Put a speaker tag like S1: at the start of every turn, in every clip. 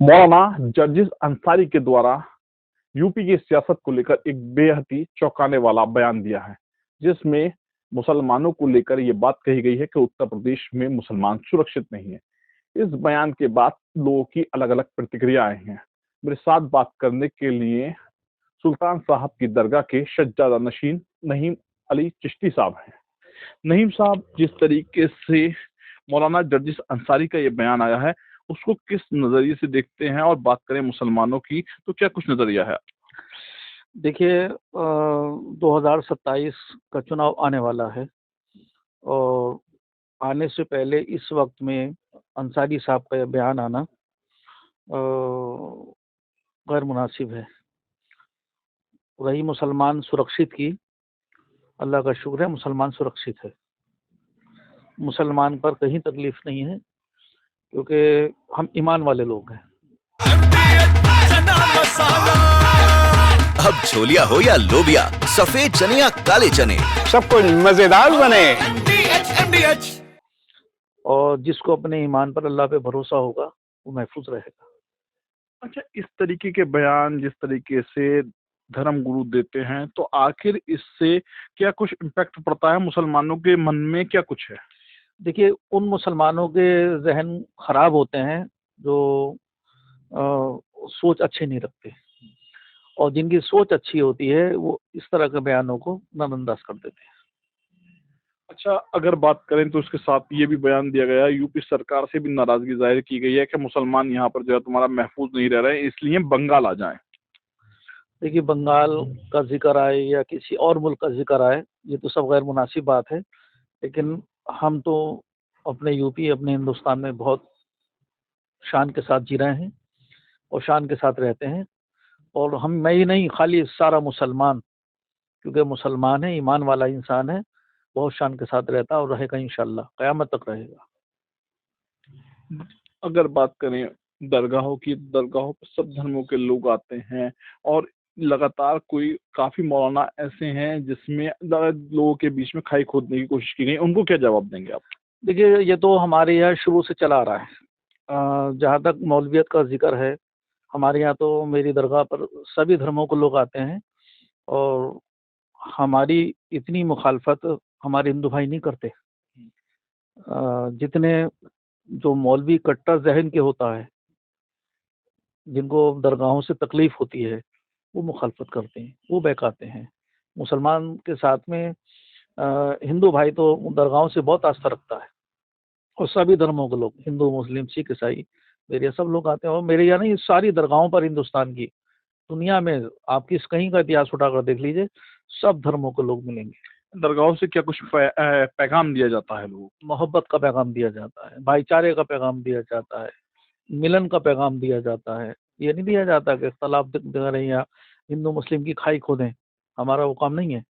S1: मौलाना जर्जिस अंसारी के द्वारा यूपी की सियासत को लेकर एक बेहद ही चौंकाने वाला बयान दिया है, जिसमें मुसलमानों को लेकर यह बात कही गई है कि उत्तर प्रदेश में मुसलमान सुरक्षित नहीं है। इस बयान के बाद लोगों की अलग अलग प्रतिक्रिया आई हैं। मेरे साथ बात करने के लिए सुल्तान साहब की दरगाह के शहजादा नशीन नहीम अली चिश्ती साहब हैं। नहीम साहब, जिस तरीके से मौलाना जर्जिस अंसारी का ये बयान आया है, उसको किस नजरिए से देखते हैं? और बात करें मुसलमानों की, तो क्या कुछ नजरिया है?
S2: देखिए, 2027 का चुनाव आने वाला है और आने से पहले इस वक्त में अंसारी साहब का यह बयान आना गैर मुनासिब है। रही मुसलमान सुरक्षित की, अल्लाह का शुक्र है मुसलमान सुरक्षित है। मुसलमान पर कहीं तकलीफ नहीं है, क्योंकि हम ईमान वाले लोग हैं।
S3: अब छोलिया हो या लोबिया, सफेद चने या काले चने,
S4: सबको मजेदार बने।
S2: और जिसको अपने ईमान पर, अल्लाह पे भरोसा होगा, वो महफूज रहेगा।
S1: अच्छा, इस तरीके के बयान जिस तरीके से धर्म गुरु देते हैं, तो आखिर इससे क्या कुछ इम्पैक्ट पड़ता है मुसलमानों के मन में? क्या कुछ है?
S2: देखिए, उन मुसलमानों के जहन खराब होते हैं जो सोच अच्छी नहीं रखते, और जिनकी सोच अच्छी होती है वो इस तरह के बयानों को नजरअंदाज कर देते हैं।
S1: अच्छा, अगर बात करें तो उसके साथ ये भी बयान दिया गया, यूपी सरकार से भी नाराजगी जाहिर की गई है कि मुसलमान यहाँ पर जो है तुम्हारा महफूज नहीं रह रहे हैं, इसलिए बंगाल आ जाएं।
S2: देखिए, बंगाल का जिक्र आए या किसी और मुल्क का जिक्र आए, ये तो सब गैर मुनासिब बात है। लेकिन हम तो अपने यूपी, अपने हिंदुस्तान में बहुत शान के साथ जी रहे हैं और शान के साथ रहते हैं। और मैं ही नहीं, खाली सारा मुसलमान, क्योंकि मुसलमान है, ईमान वाला इंसान है, बहुत शान के साथ रहता है और रहेगा इंशाल्लाह, क़यामत तक रहेगा।
S1: अगर बात करें दरगाहों की, दरगाहों पर सब धर्मों के लोग आते हैं और लगातार काफी मौलाना ऐसे हैं जिसमें लोगों के बीच में खाई खोदने की कोशिश की गई, उनको क्या जवाब देंगे आप?
S2: देखिए, ये तो हमारे यहाँ शुरू से चला आ रहा है। जहाँ तक मौलवियत का जिक्र है, हमारे यहाँ तो मेरी दरगाह पर सभी धर्मों के लोग आते हैं और हमारी इतनी मुखालफत हमारे हिंदू भाई नहीं करते जितने जो मौलवी कट्टर जहन के होता है, जिनको दरगाहों से तकलीफ होती है, वो मुखालफत करते हैं, वो बहकाते हैं। मुसलमान के साथ में हिंदू भाई तो दरगाहों से बहुत आस्था रखता है, और सभी धर्मों के लोग, हिंदू, मुस्लिम, सिख, ईसाई, मेरे सब लोग आते हैं। और मेरे यहाँ नहीं, सारी दरगाहों पर हिंदुस्तान की, दुनिया में आप कहीं का इतिहास उठाकर देख लीजिए, सब धर्मों के लोग मिलेंगे।
S1: दरगाहों से क्या कुछ पैगाम दिया जाता है? लोगों को
S2: मोहब्बत का पैगाम दिया जाता है, भाईचारे का पैगाम दिया जाता है, मिलन का पैगाम दिया जाता है। ये नहीं दिया जाता कि तालाब दिखा रहे या हिंदू मुस्लिम की खाई खोदें, हमारा वो काम नहीं है।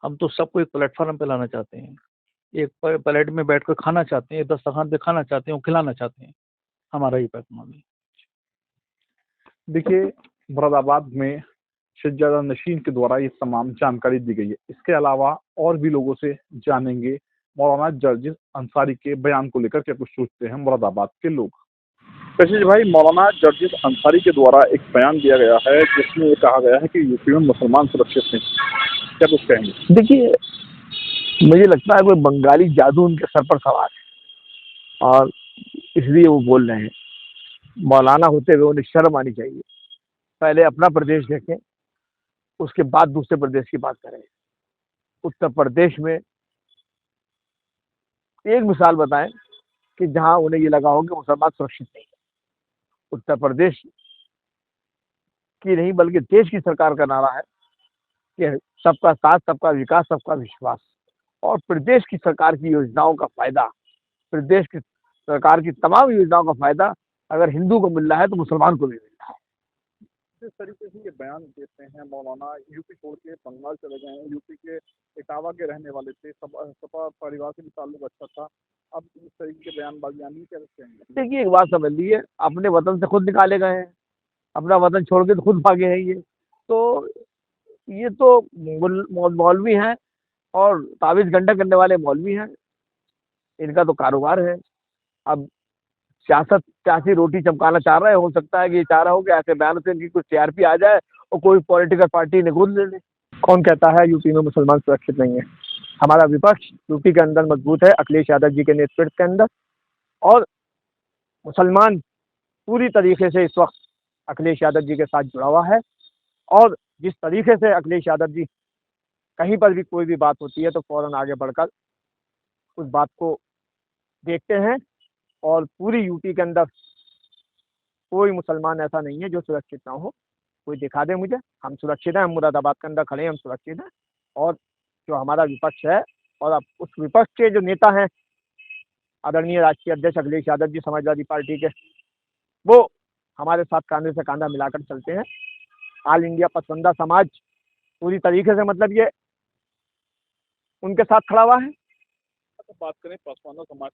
S2: हम तो सबको एक प्लेटफॉर्म पे लाना चाहते हैं, एक प्लेट में बैठकर खाना चाहते हैं, दस्तरखान पे खाना चाहते हैं, खिलाना चाहते हैं, हमारा ही पैगाम है।
S1: देखिए, मुरादाबाद में शहजादा नशीन के द्वारा ये तमाम जानकारी दी गई है। इसके अलावा और भी लोगों से जानेंगे मौलाना जर्जिस अंसारी के बयान को लेकर क्या कुछ सोचते हैं मुरादाबाद के लोग। कशिश भाई, मौलाना जर्जिस अंसारी के द्वारा एक बयान दिया गया है जिसमें ये कहा गया है कि यूपी में मुसलमान सुरक्षित नहीं, क्या कुछ कहेंगे?
S4: देखिए, मुझे लगता है कोई बंगाली जादू उनके सर पर सवार है और इसलिए वो बोल रहे हैं। मौलाना होते हुए उन्हें शर्म आनी चाहिए। पहले अपना प्रदेश देखें, उसके बाद दूसरे प्रदेश की बात करें। उत्तर प्रदेश में एक मिसाल बताएं कि जहां उन्हें ये लगा हो कि मुसलमान सुरक्षित नहीं है। उत्तर प्रदेश की नहीं बल्कि देश की सरकार का नारा है कि सबका साथ, सबका विकास, सबका विश्वास। और प्रदेश की सरकार की योजनाओं का फायदा, प्रदेश की सरकार की तमाम योजनाओं का फायदा अगर हिंदू को मिल रहा है तो मुसलमान को भी मिल रहा है।
S1: जिस तरीके से ये बयान देते हैं मौलाना, यूपी छोड़ के बंगाल चले गए हैं, यूपी के इटावा के रहने वाले थे, सपा परिवार से भी ताल्लुक अच्छा था, अब इस तरीके के बयानबाजी आनी क्या कहेंगे?
S4: देखिए, एक बात समझ लीजिए, अपने वतन से खुद निकाले गए हैं, अपना वतन छोड़ के तो खुद भागे हैं। ये तो मौलवी हैं और तावीज गंडा करने वाले मौलवी हैं, इनका तो कारोबार है। अब सियासत सियासी रोटी चमकाना चाह रहे हैं। हो सकता है कि ये चाह रहा हो कि ऐसे बयान से इनकी कुछ टीआरपी आ जाए और कोई पॉलिटिकल पार्टी निगोद ले ले। कौन कहता है यूपी में मुसलमान सुरक्षित नहीं है? हमारा विपक्ष यूपी के अंदर मजबूत है, अखिलेश यादव जी के नेतृत्व के अंदर, और मुसलमान पूरी तरीके से इस वक्त अखिलेश यादव जी के साथ जुड़ा हुआ है। और जिस तरीके से अखिलेश यादव जी कहीं पर भी कोई भी बात होती है तो फौरन आगे बढ़कर उस बात को देखते हैं, और पूरी यूपी के अंदर कोई मुसलमान ऐसा नहीं है जो सुरक्षित ना हो। कोई दिखा दे मुझे, हम सुरक्षित हैं, हम मुरादाबाद के अंदर खड़े हैं, हम सुरक्षित हैं। और जो हमारा विपक्ष है, और अब उस विपक्ष के जो नेता हैं आदरणीय राष्ट्रीय अध्यक्ष अखिलेश यादव जी समाजवादी पार्टी के, वो हमारे साथ कांधे से कांधा मिलाकर चलते हैं। ऑल इंडिया पसंदा समाज पूरी तरीके से मतलब ये उनके साथ खड़ा हुआ है।
S1: बात करें पासवानों समाज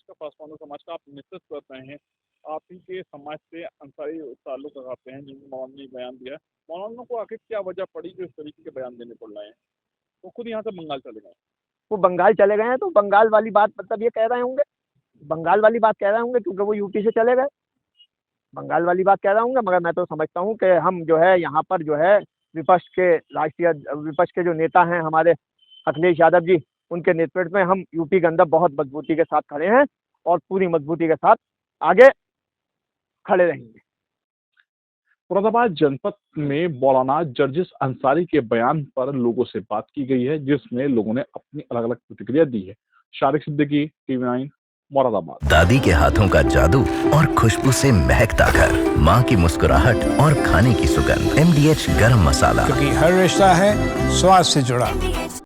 S1: का आप नेतृत्व कर रहे हैं, आप ही के समाज से अंसारी ताल्लुक रखते हैं, जिनमें मौलाना ने बयान दिया। मौलाना को आखिर क्या वजह पड़ी जो इस तरीके के बयान देने पड़ रहे हैं? वो खुद यहाँ से बंगाल चले गए।
S4: वो बंगाल चले गए हैं तो बंगाल वाली बात मतलब ये कह रहे होंगे, बंगाल वाली बात कह रहे होंगे क्योंकि वो यूपी से चले गए, बंगाल वाली बात कह रहे होंगे। मगर मैं तो समझता हूँ कि हम जो है यहाँ पर जो है विपक्ष के जो नेता हैं हमारे अखिलेश यादव जी, उनके नेतृत्व में हम यूपी के अंदर बहुत मजबूती के साथ खड़े हैं और पूरी मजबूती के साथ आगे खड़े रहेंगे।
S1: मुरादाबाद जनपद में मौलाना जर्जिस अंसारी के बयान पर लोगों से बात की गई है, जिसमें लोगों ने अपनी अलग अलग प्रतिक्रिया दी है। शारिक सिद्दीकी, TV9, मुरादाबाद।
S3: दादी के हाथों का जादू और खुशबू से महकता घर, माँ की मुस्कुराहट और खाने की सुगंध। MDH गरम मसाला,
S5: क्योंकि हर रिश्ता है स्वाद से जुड़ा।